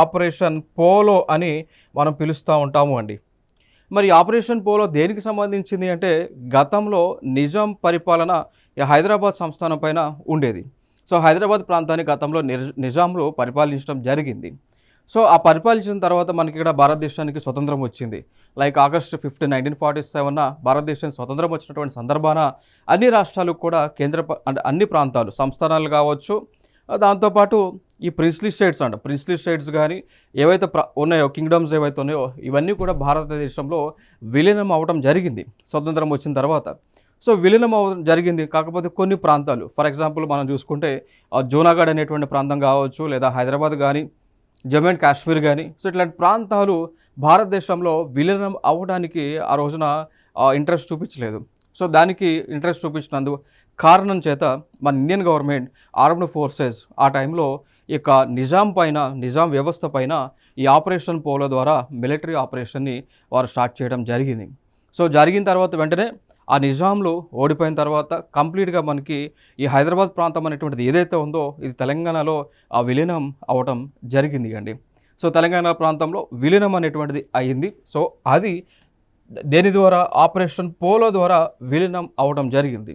Operation polo అని మనం పిలుస్తూ ఉంటాము అండి. మరి ఆపరేషన్ పోలో దేనికి సంబంధించింది అంటే గతంలో నిజాం పరిపాలన ఈ హైదరాబాద్ సంస్థానం పైన ఉండేది. సో హైదరాబాద్ ప్రాంతాన్ని గతంలో నిజాంలు పరిపాలించడం జరిగింది. సో ఆ పరిపాలించిన తర్వాత మనకి ఇక్కడ భారతదేశానికి స్వతంత్రం వచ్చింది. లైక్ ఆగస్టు 15, 1947 భారతదేశానికి స్వతంత్రం వచ్చినటువంటి సందర్భాన అన్ని రాష్ట్రాలకు కూడా అంటే అన్ని ప్రాంతాలు సంస్థానాలు కావచ్చు, దాంతోపాటు ఈ ప్రిన్స్లీ స్టేట్స్ కానీ ఏవైతే ఉన్నాయో కింగ్డమ్స్ ఏవైతే ఉన్నాయో ఇవన్నీ కూడా భారతదేశంలో విలీనం అవ్వడం జరిగింది స్వతంత్రం వచ్చిన తర్వాత. సో విలీనం అవ్వడం జరిగింది. కాకపోతే కొన్ని ప్రాంతాలు ఫర్ ఎగ్జాంపుల్ మనం చూసుకుంటే జూనాగఢ్ అనేటువంటి ప్రాంతం కావచ్చు, లేదా హైదరాబాద్ కానీ, జమ్మూ అండ్ కాశ్మీర్ కానీ, సో ఇట్లాంటి ప్రాంతాలు భారతదేశంలో విలీనం అవ్వడానికి ఆ రోజున ఇంట్రెస్ట్ చూపించలేదు. సో దానికి ఇంట్రెస్ట్ చూపించినందు కారణం చేత మన ఇండియన్ గవర్నమెంట్ ఆర్మ్డ్ ఫోర్సెస్ ఆ టైంలో ఇక నిజాం వ్యవస్థ పైన ఈ ఆపరేషన్ పోలో ద్వారా మిలిటరీ ఆపరేషన్ని వారు స్టార్ట్ చేయడం జరిగింది. సో జరిగిన తర్వాత వెంటనే ఆ నిజాంలు ఓడిపోయిన తర్వాత కంప్లీట్గా మనకి ఈ హైదరాబాద్ ప్రాంతం అనేటువంటిది ఏదైతే ఉందో ఇది తెలంగాణలో ఆ విలీనం అవ్వటం జరిగింది అండి. సో తెలంగాణ ప్రాంతంలో విలీనం అనేటువంటిది అయింది. సో అది దేని ద్వారా ఆపరేషన్ పోలో ద్వారా విలీనం అవ్వడం జరిగింది.